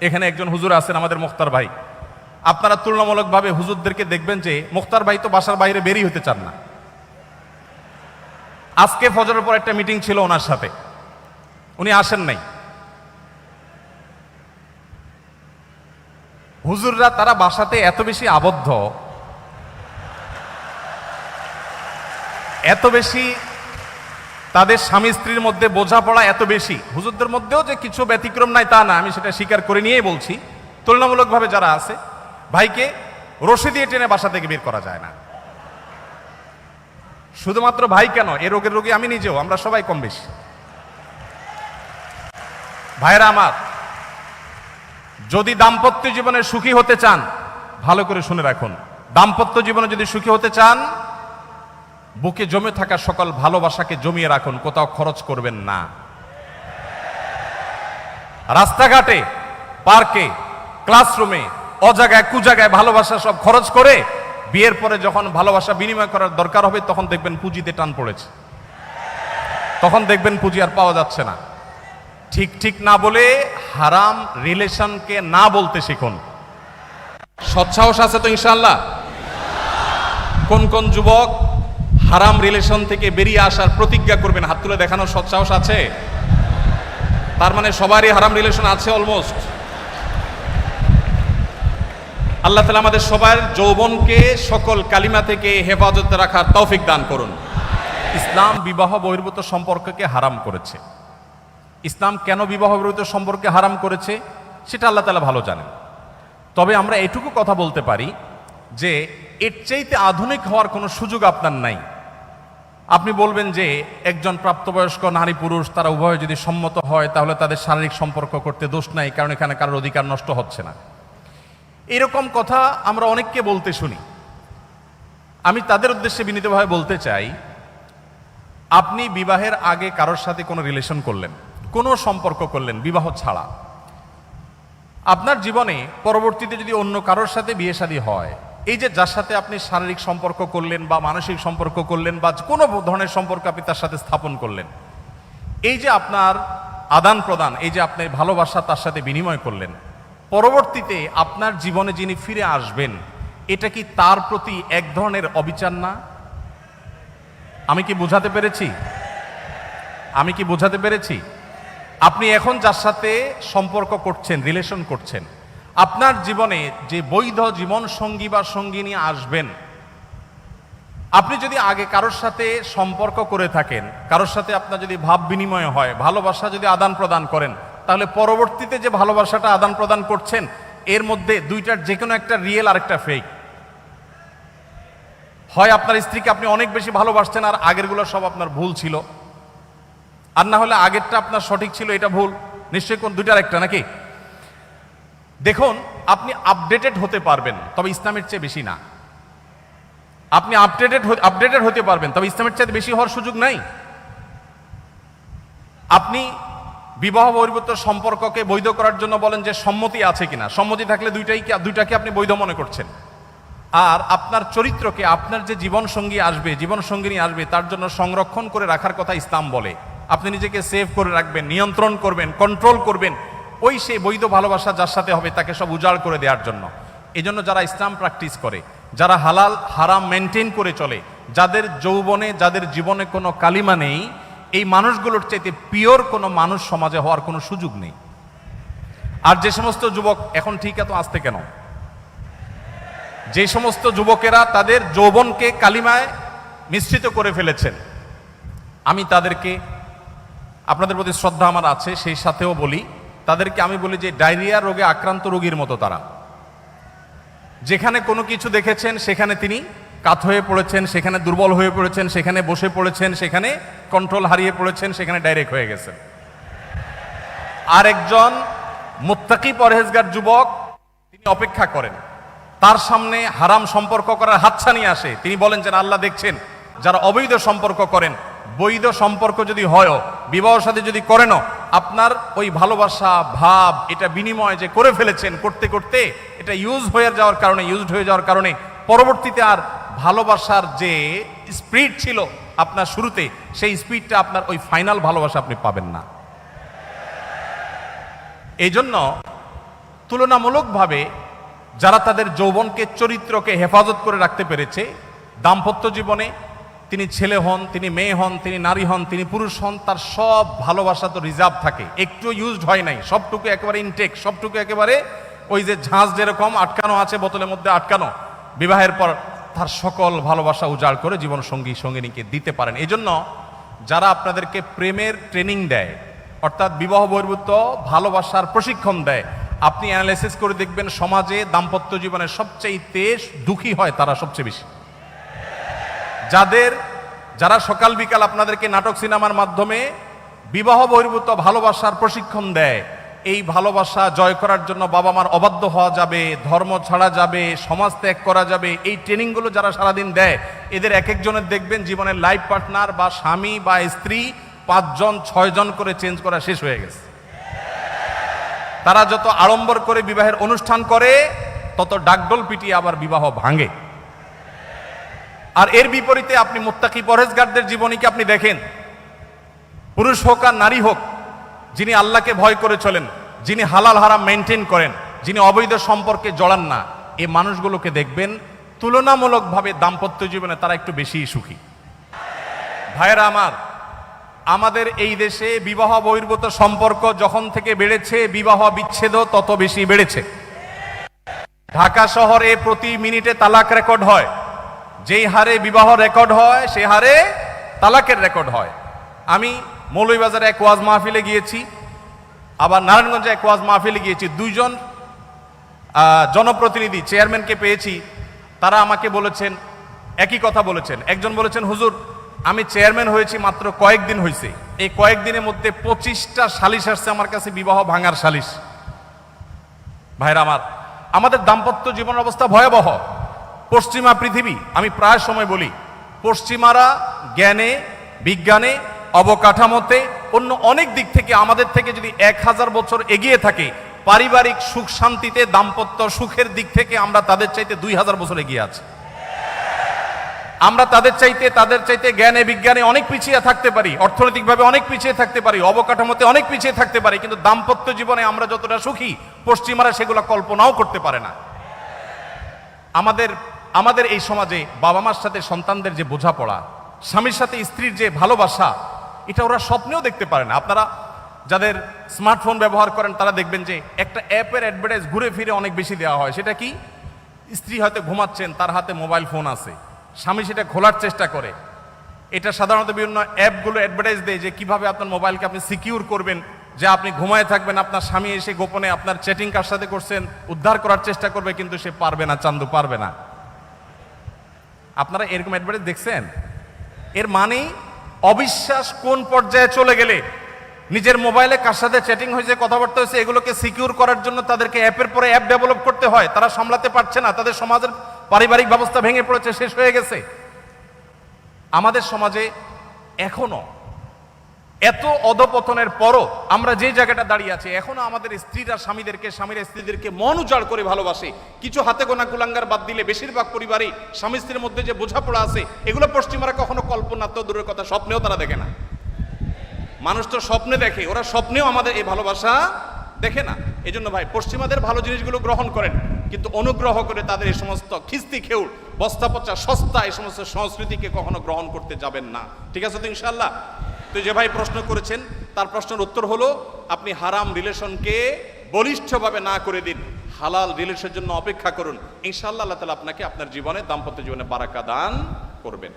এখানে একজন হুজুর আছেন আমাদের মুখতার ভাই। আপনারা তুলনামূলকভাবে হুজুরদেরকে দেখবেন যে মুখতার ভাই তো বাসার বাইরে বেরিয়ে হতে চান না। আজকে ফজরের পর একটা মিটিং ছিল ওনার সাথে, উনি আসেন নাই। হুজুররা তারা বাসাতে এত বেশি আবদ্ধ, এত বেশি তাদের স্বামী স্ত্রীর মধ্যে বোঝাপড়া এত বেশি। হুজুরদের মধ্যেও যে কিছু ব্যতিক্রম নাই তা না, আমি সেটা স্বীকার করে নিয়েই বলছি। তুলনামূলকভাবে যারা আছে, ভাইকে রশি দিয়ে টেনে বাসা থেকে বের করা যায় না। শুধুমাত্র ভাই কেন, এ রোগের রোগী আমি নিজেও, আমরা সবাই কম বেশি। ভাইরা আমার, যদি দাম্পত্য জীবনে সুখী হতে চান, ভালো করে শুনে রাখুন, দাম্পত্য জীবনে যদি সুখী হতে চান, বুকে জমে থাকা সকল ভালোবাসাকে জমিয়ে রাখুন, কোথাও খরচ করবেন না। রাস্তাঘাটে, পার্কে, ক্লাসরুমে, অজায়গায় কুজায়গায় ভালোবাসা সব খরচ করে বিয়ের পরে যখন ভালোবাসা বিনিময় করার দরকার হবে তখন দেখবেন পুঁজিতে টান পড়েছে, তখন দেখবেন পুঁজি আর পাওয়া যাচ্ছে না। ঠিক ঠিক না বলে হারাম রিলেশনকে না বলতে শিখুন। সৎসাহস আছে তো ইনশাআল্লাহ? কোন কোন যুবক হারাম রিলেশন থেকে বেরিয়ে আসার প্রতিজ্ঞা করবেন? হাত তুলে দেখানোর সৎসাহস আছে? তার মানে সবারই হারাম রিলেশন আছে অলমোস্ট। আল্লাহ তাআলা আমাদের সবার যৌবনকে সকল কালিমা থেকে হেফাজতে রাখার তৌফিক দান করুন। ইসলাম বিবাহ বহির্ভূত সম্পর্ককে হারাম করেছে। ইসলাম কেন বিবাহ বহির্ভূত সম্পর্কে হারাম করেছে সেটা আল্লাহ তাআলা ভালো জানেন। তবে আমরা এটুকু কথা বলতে পারি যে এর চাইতে আধুনিক হওয়ার কোনো সুযোগ আপনার নাই। আপনি বলবেন যে একজন প্রাপ্তবয়স্ক নারী পুরুষ তারা উভয়ে যদি সম্মত হয় তাহলে তাদের শারীরিক সম্পর্ক করতে দোষ নাই, কারণ এখানে কারোর অধিকার নষ্ট হচ্ছে না। এরকম কথা আমরা অনেককে বলতে শুনি। আমি তাদের উদ্দেশ্যে বিনীতভাবে বলতে চাই, আপনি বিবাহের আগে কারোর সাথে কোনো রিলেশন করলেন, কোনো সম্পর্ক করলেন বিবাহ ছাড়া, আপনার জীবনে পরবর্তীতে যদি অন্য কারোর সাথে বিয়ে শাদী হয়, এই যে যার সাথে আপনি শারীরিক সম্পর্ক করলেন বা মানসিক সম্পর্ক করলেন বা কোনো ধরনের সম্পর্ক আপনি তার সাথে স্থাপন করলেন, এই যে আপনার আদান প্রদান, এই যে আপনি ভালোবাসা তার সাথে বিনিময় করলেন, পরবর্তীতে আপনার জীবনে যিনি ফিরে আসবেন, এটা কি তার প্রতি এক ধরনের অবিচার না? আমি কি বোঝাতে পেরেছি? আমি কি বোঝাতে পেরেছি? আপনি এখন যার সাথে সম্পর্ক করছেন, রিলেশন করছেন, আপনার জীবনে যে বৈধ জীবন সঙ্গী বা সঙ্গিনী আসবেন, আপনি যদি আগে কারোর সাথে সম্পর্ক করে থাকেন, কারোর সাথে আপনার যদি ভাব বিনিময় হয়, ভালোবাসা যদি আদান প্রদান করেন, তাহলে পরবর্তীতে যে ভালোবাসাটা আদান প্রদান করছেন এর মধ্যে দুইটার যে কোনো একটা রিয়েল আর একটা ফেক। হয় আপনার স্ত্রীকে আপনি অনেক বেশি ভালোবাসছেন আর আগেরগুলো সব আপনার ভুল ছিল, আর না হলে আগেরটা আপনার সঠিক ছিল, এটা ভুল। নিশ্চয়ই কোন দুইটার একটা নাকি? দেখুন, আপনি আপডেটেড হতে পারবেন, তবে ইসলামের চেয়ে বেশি না। আপনি আপডেটেড হতে পারবেন, তবে ইসলামের চেয়ে বেশি হওয়ার সুযোগ নাই। আপনি বিবাহ বহির্ভূত সম্পর্ককে বৈধ করার জন্য বলেন যে সম্মতি আছে কিনা, সম্মতি থাকলে দুইটাকে আপনি বৈধ মনে করছেন। আর আপনার চরিত্রকে, আপনার যে জীবন সঙ্গী আসবে, জীবন সঙ্গিনী আসবে, তার জন্য সংরক্ষণ করে রাখার কথা ইসলাম বলে। আপনি নিজেকে সেভ করে রাখবেন, নিয়ন্ত্রণ করবেন, কন্ট্রোল করবেন, ওই সেই বৈধ ভালোবাসা যার সাথে হবে তাকে সব উজাড় করে দেওয়ার জন্য। এই জন্য যারা ইসলাম প্র্যাকটিস করে, যারা হালাল হারাম মেনটেন করে চলে, যাদের যৌবনে, যাদের জীবনে কোনো কালিমা নেই, এই মানুষগুলোর চাইতে পিওর কোনো মানুষ সমাজে হওয়ার কোনো সুযোগ নেই। আর যে সমস্ত যুবক এখন ঠিক এত আসতে কেন, যে সমস্ত যুবকেরা তাদের যৌবনকে কালিমায় মিশ্রিত করে ফেলেছেন, আমি তাদেরকে, আপনাদের প্রতি শ্রদ্ধা আমার আছে, সেই সাথেও বলি, তাদেরকে আমি বলি যে ডায়রিয়া রোগে আক্রান্ত রোগীর মতো তারা। যেখানে কোনো কিছু দেখেছেন সেখানে তিনি কাত হয়ে পড়েছেন, সেখানে দুর্বল হয়ে পড়েছেন, সেখানে বসে পড়েছেন, সেখানে কন্ট্রোল হারিয়ে পড়েছেন, সেখানে ডাইরেক্ট হয়ে গেছেন। আর একজন মুত্তাকি পরহেজগার যুবক, তিনি অপেক্ষা করেন, তার সামনে হারাম সম্পর্ক করার হাতছানি আসে, তিনি বলেন যে আল্লাহ দেখছেন। যারা অবৈধ সম্পর্ক করেন, বৈধ সম্পর্ক যদি হয়, বিবাহ সাথে যদি করেনও, আপনার ওই ভালোবাসা ভাব এটা বিনিময় যে করে ফেলেছেন, করতে করতে এটা ইউজড হয়ে যাওয়ার কারণে পরবর্তীতে আর ভালোবাসার যে স্পিড ছিল আপনার শুরুতে, সেই স্পিডটা আপনার ওই ফাইনাল ভালোবাসা আপনি পাবেন না। এই জন্য তুলনামূলকভাবে যারা তাদের যৌবনকে চরিত্রকে হেফাজত করে রাখতে পেরেছে, দাম্পত্য জীবনে তিনি ছেলে হন, তিনি মেয়ে হন, তিনি নারী হন, তিনি পুরুষ হন, তার সব ভালোবাসা তো রিজার্ভ থাকে, একটু ইউজড হয় নাই, সবটুকু একেবারে ইনটেক, সবটুকু একেবারে ওই যে ঝাঁজ যেরকম আটকানো আছে বোতলের মধ্যে আটকানো, বিবাহের পর তার সকল ভালোবাসা উজাড় করে জীবন সঙ্গী সঙ্গিনীকে দিতে পারেন। এই জন্য যারা আপনাদেরকে প্রেমের ট্রেনিং দেয়, অর্থাৎ বিবাহ বহির্ভূত ভালোবাসার প্রশিক্ষণ দেয়, আপনি অ্যানালাইসিস করে দেখবেন সমাজে দাম্পত্য জীবনে সবচেয়ে দুঃখী হয় তারা সবচেয়ে বেশি। যারা সকাল বিকাল আপনাদেরকে নাটক সিনেমার মাধ্যমে বিবাহ বহির্ভূত ভালোবাসার প্রশিক্ষণ দেয়, এই ভালোবাসা জয় করার জন্য বাবা মার অবাধ্য হওয়া যাবে, ধর্ম ছাড়া যাবে, সমাজ ত্যাগ করা যাবে, এই ট্রেনিংগুলো যারা সারাদিন দেয়, এদের এক একজনের দেখবেন জীবনের লাইফ পার্টনার বা স্বামী বা স্ত্রী 5 জন 6 জন করে চেঞ্জ করা শেষ হয়ে গেছে। তারা যত আড়ম্বর করে বিবাহের অনুষ্ঠান করে, তত ডাকডোল পিটিয়ে আবার বিবাহ ভাঙে। আর এর বিপরীতে আপনি মুত্তাকি পরহেজগারদের জীবনীকে আপনি দেখেন, পুরুষ হোক আর নারী হোক, যিনি আল্লাহকে ভয় করে চলেন, যিনি হালাল হারাম মেনটেন করেন, যিনি অবৈধ সম্পর্কে জড়ান না, এই মানুষগুলোকে দেখবেন তুলনামূলকভাবে দাম্পত্য জীবনে তারা একটু বেশি সুখী। ভাইয়েরা আমার, আমাদের এই দেশে বিবাহ বহির্ভূত সম্পর্ক যখন থেকে বেড়েছে, বিবাহ বিচ্ছেদও তত বেশি বেড়েছে। ঢাকা শহরে প্রতি মিনিটে তালাক রেকর্ড হয়, যেই হারে বিবাহ রেকর্ড হয় সে হারে তালাকের রেকর্ড হয়। আমি মৌলভীবাজারে এক ওয়াজ মাহফিলে গিয়েছি, আবার নারায়ণগঞ্জে এক ওয়াজ মাহফিলে গিয়েছি। 2 জন জনপ্রতিনিধি চেয়ারম্যানকে পেয়েছি, তারা আমাকে বলেছেন, একই কথা বলেছেন। একজন বলেছেন, হুজুর আমি চেয়ারম্যান হয়েছি মাত্র কয়েকদিন হয়েছে, এই কয়েকদিনের মধ্যে 25টা সালিশ আসছে আমার কাছে, বিবাহ ভাঙার সালিশ। ভাইরা আমার, আমাদের দাম্পত্য জীবনের অবস্থা ভয়াবহ। পশ্চিমা পৃথিবী, আমি প্রায় সময় বলি, পশ্চিমারা জ্ঞানে, বিজ্ঞানে, অবকাঠামোতে, অন্য অনেক দিক থেকে আমাদের থেকে যদি 1000 বছর এগিয়ে থাকে, পারিবারিক সুখ শান্তিতে, দাম্পত্য সুখের দিক থেকে আমরা তাদের চাইতে 2000 বছর এগিয়ে আছি। আমরা তাদের চাইতে জ্ঞানে বিজ্ঞানে অনেক পিছিয়ে থাকতে পারি, অর্থনৈতিকভাবে অনেক পিছিয়ে থাকতে পারি, অবকাঠামোতে অনেক পিছিয়ে থাকতে পারি, কিন্তু দাম্পত্য জীবনে আমরা যতটা সুখী, পশ্চিমারা সেগুলো কল্পনাও করতে পারে না। আমাদের এই সমাজে বাবা মার সাথে সন্তানদের যে বোঝাপড়া, স্বামীর সাথে স্ত্রীর যে ভালোবাসা, এটা ওরা স্বপ্নেও দেখতে পারে না। আপনারা যাদের স্মার্টফোন ব্যবহার করেন তারা দেখবেন যে একটা অ্যাপের অ্যাডভার্টাইজ ঘুরে ফিরে অনেক বেশি দেওয়া হয়। সেটা কি? স্ত্রী হয়তো ঘুমাচ্ছেন, তার হাতে মোবাইল ফোন আছে, স্বামী সেটা খোলার চেষ্টা করে। এটা সাধারণত বিভিন্ন অ্যাপগুলো অ্যাডভার্টাইজ দেয় যে কিভাবে আপনার মোবাইলকে আপনি সিকিউর করবেন, যে আপনি ঘুমায় থাকবেন, আপনার স্বামী এসে গোপনে আপনার চ্যাটিং কার সাথে করছেন উদ্ধার করার চেষ্টা করবে, কিন্তু সে পারবে না, চান্দু পারবে না। আপনারা এরকম অ্যাডভার্টাইজ দেখছেন? এর মানে অবিশ্বাস কোন পর্যায়ে চলে গেলে নিজের মোবাইলে কার সাথে চ্যাটিং হয়েছে, কথাবার্তা হয়েছে, এগুলোকে সিকিউর করার জন্য তাদেরকে অ্যাপের পরে অ্যাপ ডেভেলপ করতে হয়। তারা সামলাতে পারছে না, তাদের সমাজের পারিবারিক ব্যবস্থা ভেঙে পড়েছে, শেষ হয়ে গেছে। আমাদের সমাজে এখনো এত অধপতনের পরও আমরা যে জায়গাটা দাঁড়িয়ে আছি, এখনো আমাদের স্ত্রীরা স্বামীরা স্ত্রীদেরকে মন উজাড় করে ভালোবাসে। কিছু হাতে গোনা কুলাঙ্গার বাদ দিলে বেশিরভাগ পরিবারে স্বামী স্ত্রীর মধ্যে যে বোঝাপড়া আছে, এগুলো পশ্চিমারা কখনো কল্পনা তো দূরের কথা, স্বপ্নেও তারা দেখে না। মানুষ তো স্বপ্নে দেখে, ওরা স্বপ্নেও আমাদের এই ভালোবাসা দেখে না। এই জন্য ভাই, পশ্চিমাদের ভালো জিনিসগুলো গ্রহণ করেন, কিন্তু অনুগ্রহ করে তাদের এই সমস্ত খিস্তি খেউল, বস্তা পচা সস্তা এই সমস্ত সংস্কৃতিকে কখনো গ্রহণ করতে যাবেন না। ঠিক আছে তো ইনশাআল্লাহ? তো যে ভাই প্রশ্ন করেছেন, তার প্রশ্নের উত্তর হলো, আপনি হারাম রিলেশনকে বলিষ্ঠভাবে না করে দিন, হালাল রিলেশনের জন্য অপেক্ষা করুন। ইনশাআল্লাহ আল্লাহ তাআলা আপনাকে আপনার জীবনে, দাম্পত্য জীবনে বারাকা দান করবেন।